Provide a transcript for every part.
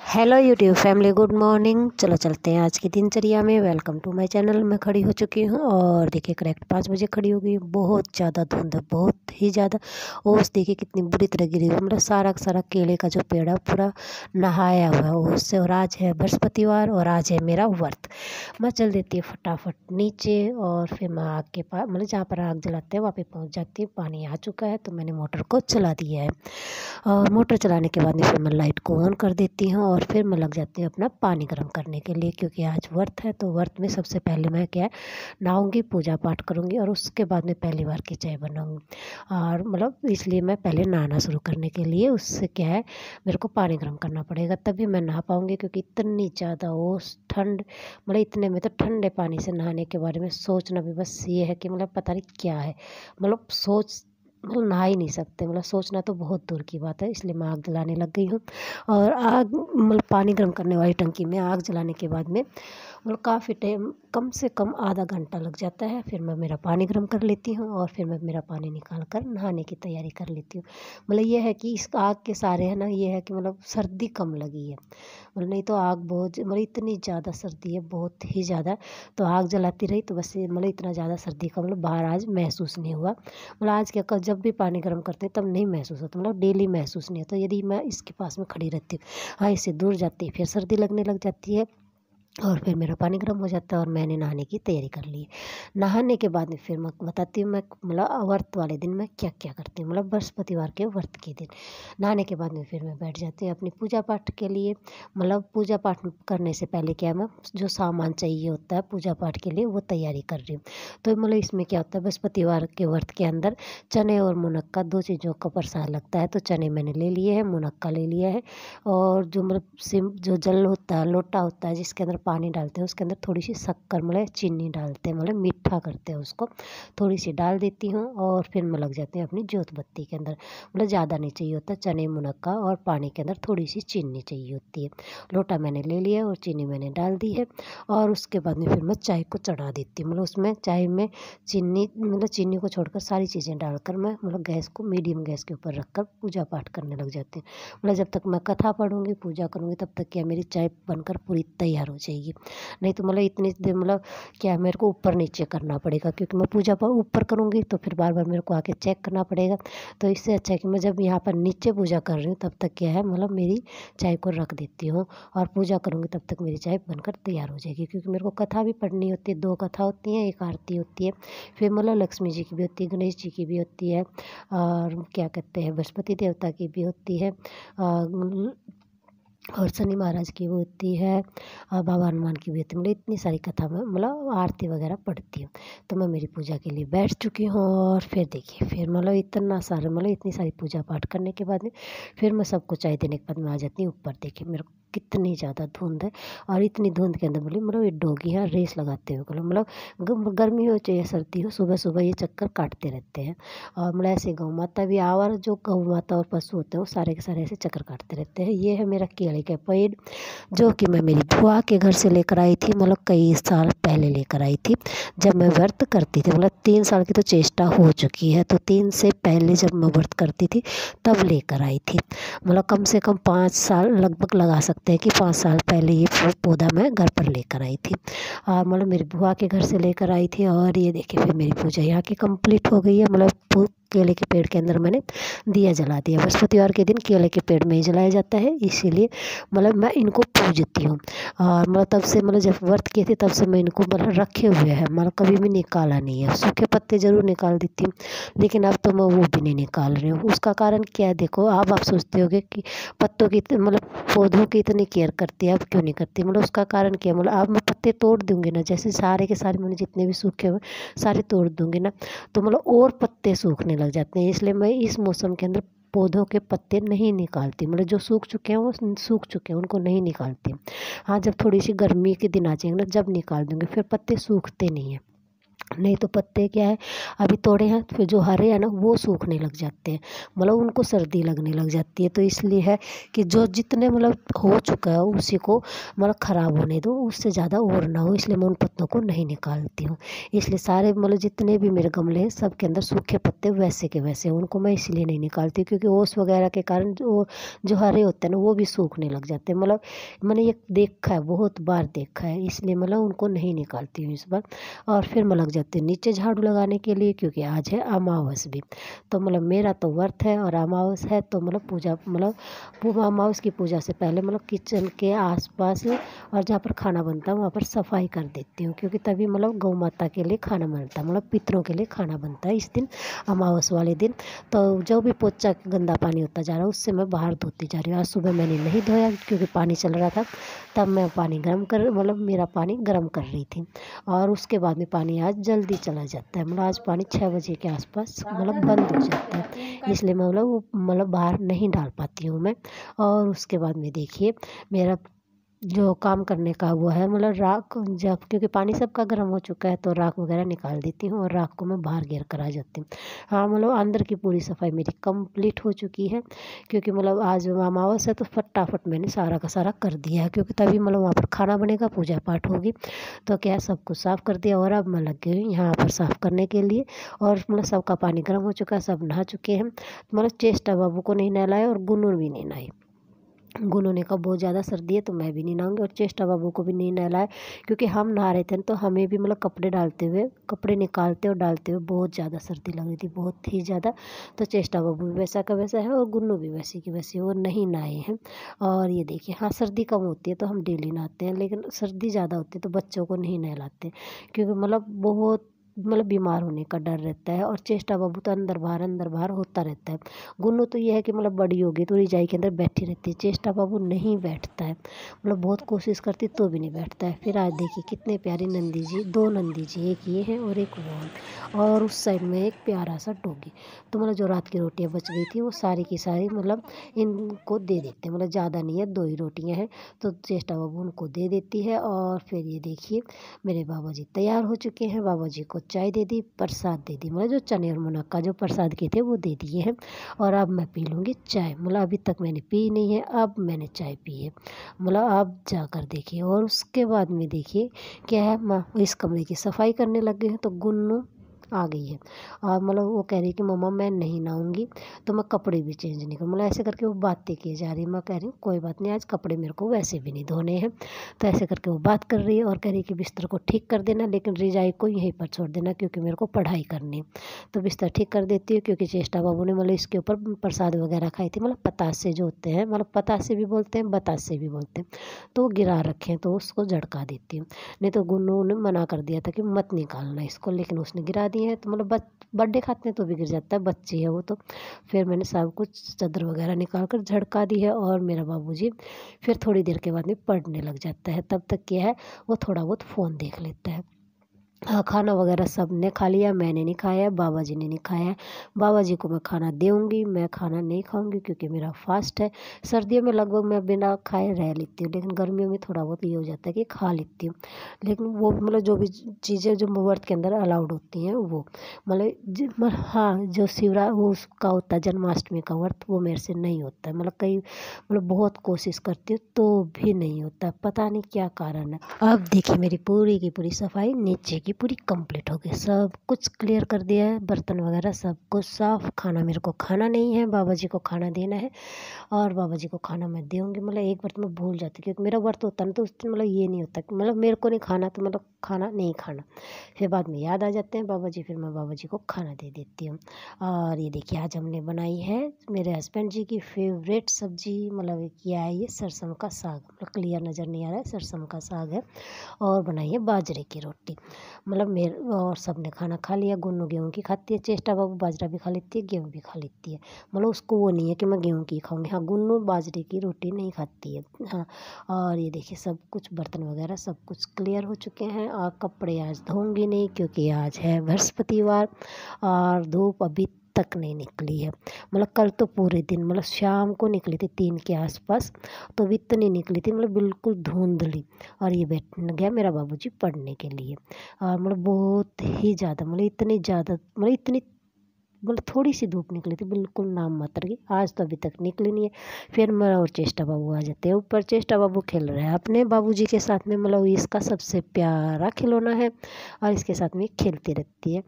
Hello YouTube family, good morning. चलो चलते हैं आज की दिनचर्या में। Welcome to my channel. मैं खड़ी हो चुकी हूँ और देखिए करेक्ट 5 बजे खड़ी हो गई हूँ। बहुत ज़्यादा धुंध है, बहुत ही ज़्यादा। ओस देखिए कितनी बुरी तरह गिरी हुई है। मतलब सारा का सारा केले का जो पेड़ है पूरा नहाया हुआ है ओस से। और आज है बृहस्पतिवार और आज है मेरा व्रत। मैं चल देती हूँ फटाफट नीचे और फिर मैं आग के पास, मतलब जहाँ पर आग जलाते हैं वहाँ पे पहुँच जाती हूँ। पानी आ चुका है तो मैंने मोटर को चला दिया है। और मोटर चलाने के बाद में फिर मैं लाइट को ऑन कर देती हूँ और फिर मैं लग जाती हूँ अपना पानी गर्म करने के लिए, क्योंकि आज व्रत है। तो व्रत में सबसे पहले मैं क्या है, नहाऊंगी, पूजा पाठ करूँगी और उसके बाद में पहली बार की चाय बनाऊंगी। और मतलब इसलिए मैं पहले नहाना शुरू करने के लिए, उससे क्या है, मेरे को पानी गर्म करना पड़ेगा तभी मैं नहा पाऊँगी। क्योंकि इतनी ज़्यादा ओस ठंड, मतलब इतने में तो ठंडे पानी से नहाने के बारे में सोचना भी बस ये है कि मतलब पता नहीं क्या है, मतलब मतलब नहा ही नहीं सकते। मतलब सोचना तो बहुत दूर की बात है। इसलिए मैं आग जलाने लग गई हूँ। और आग, मतलब पानी गर्म करने वाली टंकी में आग जलाने के बाद में मतलब काफ़ी टाइम, कम से कम आधा घंटा लग जाता है। फिर मैं मेरा पानी गर्म कर लेती हूँ और फिर मैं मेरा पानी निकाल कर नहाने की तैयारी कर लेती हूँ। मतलब ये है कि इस आग के सारे है ना, ये है कि मतलब सर्दी कम लगी है। मतलब नहीं तो आग बहुत, मतलब इतनी ज़्यादा सर्दी है, बहुत ही ज़्यादा। तो आग जलाती रही तो बस मतलब इतना ज़्यादा सर्दी का मतलब बाहर आज महसूस नहीं हुआ। मतलब आज क्या, कल जब भी पानी गर्म करते हैं तब नहीं महसूस होता, मतलब डेली महसूस नहीं होता। यदि मैं इसके पास में खड़ी रहती हूँ, हाँ, इससे दूर जाती है, फिर सर्दी लगने लग जाती है। और फिर मेरा पानी गर्म हो जाता है और मैंने नहाने की तैयारी कर ली है। नहाने के बाद में फिर मैं बताती हूँ मैं, मतलब व्रत वाले दिन मैं क्या क्या करती हूँ, मतलब बृहस्पतिवार के व्रत के दिन। नहाने के बाद में फिर मैं बैठ जाती हूँ अपनी पूजा पाठ के लिए। मतलब पूजा पाठ करने से पहले क्या है, मैं जो सामान चाहिए होता है पूजा पाठ के लिए वो तैयारी कर रही हूँ। तो मतलब इसमें क्या होता है, बृहस्पतिवार के व्रत के अंदर चने और मुनक्का, दो चीज़ों का प्रसाद लगता है। तो चने मैंने ले लिए हैं, मुनक्का ले लिया है। और जो मतलब जो जल होता है, लोटा होता है जिसके अंदर पानी डालते हैं, उसके अंदर थोड़ी सी शक्कर, मतलब चीनी डालते हैं, मतलब मीठा करते हैं उसको, थोड़ी सी डाल देती हूँ। और फिर मैं लग जाती हूँ अपनी जोत बत्ती के अंदर। मतलब ज़्यादा नहीं चाहिए होता, चने मुनक्का और पानी के अंदर थोड़ी सी चीनी चाहिए होती है। लोटा मैंने ले लिया और चीनी मैंने डाल दी है। और उसके बाद में फिर मैं चाय को चढ़ा देती हूँ। मतलब उसमें चाय में चीनी, मतलब चीनी को छोड़कर सारी चीज़ें डालकर मैं, मतलब गैस को मीडियम गैस के ऊपर रखकर पूजा पाठ करने लग जाती हूँ। मतलब जब तक मैं कथा पढ़ूंगी, पूजा करूँगी, तब तक क्या मेरी चाय बनकर पूरी तैयार हो जाएगी। नहीं तो मतलब इतनी देर, मतलब क्या है, मेरे को ऊपर नीचे करना पड़ेगा, क्योंकि मैं पूजा ऊपर करूँगी तो फिर बार बार मेरे को आके चेक करना पड़ेगा। तो इससे अच्छा है कि मैं जब यहाँ पर नीचे पूजा कर रही हूँ तब तक क्या है, मतलब मेरी चाय को रख देती हूँ और पूजा करूँगी तब तक मेरी चाय बनकर तैयार हो जाएगी। क्योंकि मेरे को कथा भी पढ़नी होती है, 2 कथा होती हैं, एक आरती होती है, फिर मतलब लक्ष्मी जी की भी होती है, गणेश जी की भी होती है, और क्या कहते हैं, बृहस्पति देवता की भी होती है, और शनि महाराज की भी होती है, और बाबा हनुमान की भी होती है। मतलब इतनी सारी कथा में, मतलब आरती वगैरह पढ़ती हूँ। तो मैं मेरी पूजा के लिए बैठ चुकी हूँ। और फिर देखिए, फिर मतलब इतना सारा, मतलब इतनी सारी पूजा पाठ करने के बाद में फिर मैं सबको चाय देने के बाद में आ जाती हूँ ऊपर। देखिए मेरे को कितनी ज़्यादा धुंध है, और इतनी धुंध के अंदर बोली, मतलब ये डॉगी है रेस लगाते हुए, मतलब गर्मी हो चाहे सर्दी हो, सुबह सुबह ये चक्कर काटते रहते हैं। और मतलब ऐसे गौ माता भी, आवर जो गौ माता और पशु होते हैं वो सारे के सारे ऐसे चक्कर काटते रहते हैं। ये है मेरा केले का पेड़, जो कि मैं मेरी बुआ के घर से लेकर आई थी, मतलब कई साल पहले लेकर आई थी, जब मैं व्रत करती थी। मतलब 3 साल की तो चेष्टा हो चुकी है, तो 3 से पहले जब मैं व्रत करती थी तब लेकर आई थी। मतलब कम से कम 5 साल लगभग लगा सकते हैं कि 5 साल पहले ये पौधा मैं घर पर लेकर आई थी। और मतलब मेरी बुआ के घर से लेकर आई थी। और ये देखिए फिर मेरी पूजा यहाँ की कंप्लीट हो गई है। मतलब केले के पेड़ के अंदर मैंने दिया जला दिया। बृहस्पतिवार के दिन केले के पेड़ में ही जलाया जाता है, इसीलिए मतलब मैं इनको पूजती हूँ। और मतलब तब से, मतलब जब व्रत किए थे तब से मैं इनको मतलब रखे हुए हैं, मतलब कभी भी निकाला नहीं है। सूखे पत्ते ज़रूर निकाल देती हूँ, लेकिन अब तो मैं वो भी नहीं निकाल रही हूँ। उसका कारण क्या है, देखो आप सोचते होगे कि पत्तों की, मतलब पौधों की इतनी केयर करती है, अब क्यों नहीं करती। मतलब उसका कारण क्या है, मतलब अब मैं पत्ते तोड़ दूँगी ना, जैसे सारे के सारे मैंने जितने भी सूखे हुए सारे तोड़ दूँगी ना, तो मतलब और पत्ते सूखने लग जाते हैं। इसलिए मैं इस मौसम के अंदर पौधों के पत्ते नहीं निकालती। मतलब जो सूख चुके हैं वो सूख चुके हैं, उनको नहीं निकालती। हाँ, जब थोड़ी सी गर्मी के दिन आ जाएंगे ना, जब निकाल दूँगी, फिर पत्ते सूखते नहीं हैं। नहीं तो पत्ते क्या है अभी तोड़े हैं, फिर जो हरे हैं ना वो सूखने लग जाते हैं, मतलब उनको सर्दी लगने लग जाती है। तो इसलिए है कि जो जितने मतलब हो चुका है उसी को मतलब ख़राब होने दो, उससे ज़्यादा और ना हो, इसलिए मैं उन पत्तों को नहीं निकालती हूँ। इसलिए सारे मतलब जितने भी मेरे गमले हैं सब के अंदर सूखे पत्ते वैसे के वैसे, उनको मैं इसलिए नहीं निकालती क्योंकि ओस वगैरह के कारण जो हरे होते हैं ना वो भी सूखने लग जाते हैं। मतलब मैंने ये देखा है, बहुत बार देखा है, इसलिए मतलब उनको नहीं निकालती हूँ इस बार। और फिर मैं लग जाती हूँ नीचे झाड़ू लगाने के लिए, क्योंकि आज है अमावस भी। तो मतलब मेरा तो व्रत है और अमावस है, तो मतलब पूजा मतलब अमावस की पूजा से पहले मतलब किचन के आसपास और जहाँ पर खाना बनता है वहाँ पर सफाई कर देती हूँ, क्योंकि तभी मतलब गौ माता के लिए खाना बनता है, मतलब पितरों के लिए खाना बनता है इस दिन, अमावस वाले दिन। तो जो भी पोचा गंदा पानी होता जा रहा है उससे मैं बाहर धोती जा रही हूँ। आज सुबह मैंने नहीं धोया क्योंकि पानी चल रहा था, तब मैं पानी गर्म कर मतलब मेरा पानी गर्म कर रही थी। और उसके बाद में पानी आज जल्दी चला जाता है, मतलब आज पानी 6 बजे के आसपास मतलब बंद हो जाता है, इसलिए मैं मतलब वो मतलब बाहर नहीं डाल पाती हूँ मैं। और उसके बाद में देखिए मेरा जो काम करने का वो है मतलब राख, जब क्योंकि पानी सबका गर्म हो चुका है तो राख वगैरह निकाल देती हूँ और राख को मैं बाहर घेर कर आ जाती हूँ। हाँ मतलब अंदर की पूरी सफाई मेरी कंप्लीट हो चुकी है, क्योंकि मतलब आज अमावस है तो फटाफट मैंने सारा का सारा कर दिया है, क्योंकि तभी मतलब वहाँ पर खाना बनेगा, पूजा पाठ होगी। तो क्या है सब कुछ साफ़ कर दिया और अब मैं लग गई हूँ यहाँ पर साफ़ करने के लिए। और मतलब सबका पानी गर्म हो चुका है, सब नहा चुके हैं, मतलब चेष्टा बाबू को नहीं नहलाया और गुनूर भी नहीं नहाई। गुनू ने कहा बहुत ज़्यादा सर्दी है तो मैं भी नहीं नहाऊंगी, और चेष्टा बाबू को भी नहीं नहलाया, क्योंकि हम नहा रहे थे तो हमें भी मतलब कपड़े निकालते और डालते हुए बहुत ज़्यादा सर्दी लग रही थी, बहुत ही ज़्यादा। तो चेष्टा बाबू भी वैसा का वैसा है और गुन्नू भी वैसी की वैसी, वो नहीं नहाए हैं। और ये देखिए हाँ सर्दी कम होती है तो हम डेली नहाते हैं, लेकिन सर्दी ज़्यादा होती है तो बच्चों को नहीं नहलाते, क्योंकि मतलब बहुत मतलब बीमार होने का डर रहता है। और चेष्टा बाबू तो अंदर बाहर होता रहता है। गुन्नू तो ये है कि मतलब बड़ी होगी तो रजाई के अंदर बैठी रहती है, चेष्टा बाबू नहीं बैठता है, मतलब बहुत कोशिश करती तो भी नहीं बैठता है। फिर आज देखिए कितने प्यारे नंदी जी, 2 नंदी जी, एक ये हैं और एक वो हैं, और उस साइड में एक प्यारा सा डॉगी। तो मतलब जो रात की रोटियां बच गई थी वो सारी की सारी मतलब इनको दे देते हैं, मतलब ज़्यादा नहीं है, 2 ही रोटियां हैं तो चेष्टा बाबू उनको दे देती है। और फिर ये देखिए मेरे बाबा जी तैयार हो चुके हैं, बाबा जी को चाय दे दी, प्रसाद दे दी, मतलब जो चने और मुनक्का जो प्रसाद के थे वो दे दिए हैं। और अब मैं पी लूँगी चाय, मतलब अभी तक मैंने पी नहीं है, अब मैंने चाय पी है, मतलब अब जाकर देखिए। और उसके बाद में देखिए क्या है, मैं इस कमरे की सफाई करने लग गई हूँ तो गुन्नू आ गई है। और मतलब वो कह रही कि मम्मा मैं नहीं नहाऊंगी, तो मैं कपड़े भी चेंज नहीं करूँ, मतलब ऐसे करके वो बातें किए जा रही है। मैं कह रही हूँ कोई बात नहीं, आज कपड़े मेरे को वैसे भी नहीं धोने हैं। तो ऐसे करके वो बात कर रही है और कह रही है कि बिस्तर को ठीक कर देना, लेकिन रजाई को यहीं पर छोड़ देना क्योंकि मेरे को पढ़ाई करनी है। तो बिस्तर ठीक कर देती है, क्योंकि चेष्टा बाबू ने मतलब इसके ऊपर प्रसाद वगैरह खाई थी, मतलब पतासे जो होते हैं, मतलब पतासे भी बोलते हैं बतासे भी बोलते हैं, तो वो गिरा रखे हैं तो उसको झटका देती हूँ। नहीं तो गुन्नू ने मना कर दिया था कि मत निकालना इसको, लेकिन उसने गिरा दिए हैं तो मतलब बर्थडे खाते हैं तो भी गिर जाता है, बच्ची है वो तो। फिर मैंने सब कुछ चादर वगैरह निकाल कर झटका दी है, और मेरा बाबूजी फिर थोड़ी देर के बाद में पढ़ने लग जाता है। तब तक क्या है वो थोड़ा बहुत फ़ोन देख लेता है। हाँ खाना वगैरह सब ने खा लिया, मैंने नहीं खाया, बाबा जी ने नहीं खाया। बाबा जी को मैं खाना दूंगी, मैं खाना नहीं खाऊंगी क्योंकि मेरा फास्ट है। सर्दियों में लगभग मैं बिना खाए रह लेती हूँ, लेकिन गर्मियों में थोड़ा बहुत ये हो जाता है कि खा लेती हूँ। लेकिन वो मतलब जो भी चीज़ें जो व्रत के अंदर अलाउड होती हैं वो हाँ जो शिवरा वो उसका होता है जन्माष्टमी का व्रत, वो मेरे से नहीं होता है, मतलब कई मतलब बहुत कोशिश करती हूँ तो भी नहीं होता, पता नहीं क्या कारण है। अब देखिए मेरी पूरी की पूरी सफाई नीचे की पूरी कंप्लीट हो गई, सब कुछ क्लियर कर दिया है, बर्तन वगैरह सब कुछ साफ। खाना मेरे को खाना नहीं है, बाबा जी को खाना देना है, और बाबा जी को खाना मैं दूँगी। मतलब एक बार तो मैं भूल जाती क्योंकि मेरा व्रत होता है ना, तो उस दिन मतलब ये नहीं होता कि मतलब मेरे को नहीं खाना तो मतलब खाना नहीं खाना, फिर बाद में याद आ जाते हैं बाबा जी, फिर मैं बाबा जी को खाना दे देती हूँ। और ये देखिए आज हमने बनाई है मेरे हस्बैंड जी की फेवरेट सब्जी, मतलब किया है ये सरसों का साग, मतलब क्लियर नज़र नहीं आ रहा है, सरसों का साग है। और बनाई है बाजरे की रोटी, मतलब मेरे और सब ने खाना खा लिया। गुन्नू गेहूँ की खाती है, चेष्टा बाबू बाजरा भी खा लेती है, गेहूँ भी खा लेती है, मतलब उसको वो नहीं है कि मैं गेहूँ की खाऊंगी। हाँ गुन्नू बाजरे की रोटी नहीं खाती है। हाँ और ये देखिए सब कुछ बर्तन वगैरह सब कुछ क्लियर हो चुके हैं, और कपड़े आज धोऊंगी नहीं क्योंकि आज है बृहस्पतिवार, और धूप अभी तक नहीं निकली है। मतलब कल तो पूरे दिन मतलब शाम को निकली थी 3 के आसपास, तो भी इतनी निकली थी मतलब बिल्कुल धुंधली। और ये बैठ गया मेरा बाबूजी पढ़ने के लिए। और मतलब बहुत ही ज़्यादा मतलब इतनी ज़्यादा मतलब इतनी मतलब थोड़ी सी धूप निकली थी, बिल्कुल नाम मात्र की। आज तो अभी तक निकली नहीं है। फिर मेरा और चेष्टा बाबू आ जाते हैं ऊपर। चेष्टा बाबू खेल रहा है अपने बाबूजी के साथ में, मतलब इसका सबसे प्यारा खिलौना है और इसके साथ में खेलती रहती है।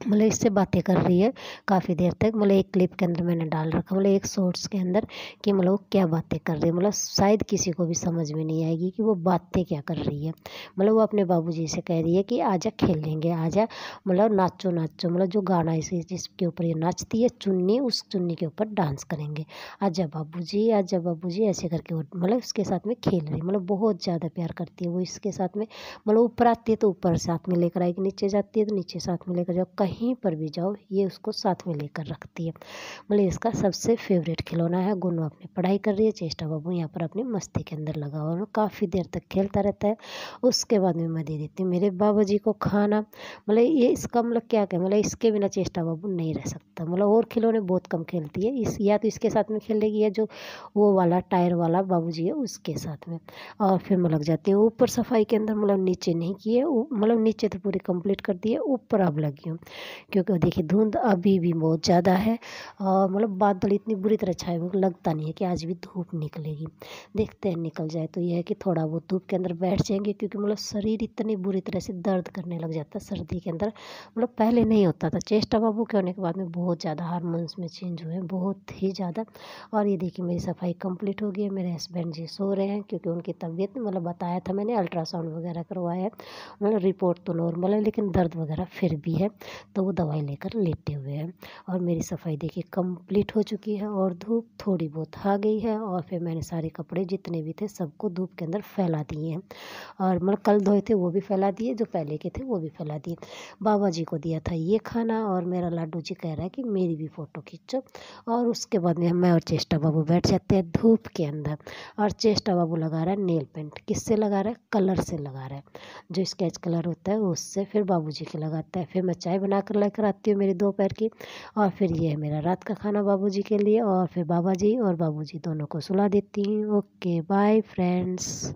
मतलब इससे बातें कर रही है काफ़ी देर तक। मतलब एक क्लिप के अंदर मैंने डाल रखा, मतलब एक शॉर्ट्स के अंदर, कि मतलब वो क्या बातें कर रही है। मतलब शायद किसी को भी समझ में नहीं आएगी कि वो बातें क्या कर रही है। मतलब वो अपने बाबूजी से कह रही है कि आजा खेलेंगे, आजा मतलब नाचो नाचो, मतलब जो गाना इसे जिसके ऊपर ये नाचती है चुन्नी, उस चुन्नी के ऊपर डांस करेंगे। आजा बाबूजी ऐसे करके वो मतलब उसके साथ में खेल रही, मतलब बहुत ज़्यादा प्यार करती है वो इसके साथ में। मतलब ऊपर आती है तो ऊपर साथ में लेकर आएगी, नीचे जाती है तो नीचे साथ में लेकर जाओ, कहीं पर भी जाओ ये उसको साथ में लेकर रखती है। मतलब इसका सबसे फेवरेट खिलौना है। गुन्नू अपनी पढ़ाई कर रही है, चेष्टा बाबू यहाँ पर अपनी मस्ती के अंदर लगा हुआ है, काफ़ी देर तक खेलता रहता है। उसके बाद में मैं दे देती हूँ मेरे बाबा जी को खाना। मतलब ये इसका मतलब क्या कहें, मतलब इसके बिना चेष्टा बाबू नहीं रह सकता। मतलब और खिलौने बहुत कम खेलती है इस, या तो इसके साथ में खेलेगी या जो वो वाला टायर वाला बाबूजी है उसके साथ में। और फिर मैं लग जाती हूँ ऊपर सफाई के अंदर। मतलब नीचे नहीं किए, मतलब नीचे तो पूरी कंप्लीट कर दी है, ऊपर अब लगी हूँ। क्योंकि देखिए धुंध अभी भी बहुत ज़्यादा है और मतलब बादल इतनी बुरी तरह छाए हुए, लगता नहीं है कि आज भी धूप निकलेगी। देखते हैं निकल जाए तो यह है कि थोड़ा बहुत धूप के अंदर बैठ जाएंगे, क्योंकि मतलब शरीर इतनी बुरी तरह से दर्द करने लग जाता है सर्दी के अंदर। मतलब पहले नहीं होता था, चेष्टा बाबू के होने के बाद में बहुत ज़्यादा हार्मोन्स में चेंज हुए हैं, बहुत ही ज़्यादा। और ये देखिए मेरी सफाई कंप्लीट हो गई है। मेरे हस्बैंड जी सो रहे हैं क्योंकि उनकी तबीयत मतलब बताया था मैंने, अल्ट्रासाउंड वगैरह करवाया है। मतलब रिपोर्ट तो नॉर्मल है लेकिन दर्द वगैरह फिर भी है, तो वो दवाई लेकर लेटे हुए हैं। और मेरी सफाई देखिए कंप्लीट हो चुकी है और धूप थोड़ी बहुत आ गई है। और फिर मैंने सारे कपड़े जितने भी थे सबको धूप के अंदर फैला दिए हैं। और मतलब कल धोए थे वो भी फैला दिए, जो पहले के थे वो भी फैला दिए। बाबा जी को दिया था ये खाना और मेरा लाडू जी कह रहा है कि मेरी भी फ़ोटो खींचो। और उसके बाद में मैं और चेष्टा बाबू बैठ जाते हैं धूप के अंदर। और चेष्टा बाबू लगा रहा है नेल पेंट। किससे लगा रहा है? कलर से लगा रहा है, जो स्केच कलर होता है उससे। फिर बाबूजी के लगाता है। फिर मैं चाय बनाकर लेकर आती हूँ मेरी दोपहर की। और फिर ये है मेरा रात का खाना बाबूजी के लिए। और फिर बाबा जी और बाबूजी दोनों को सुला देती हूँ। Okay bye friends.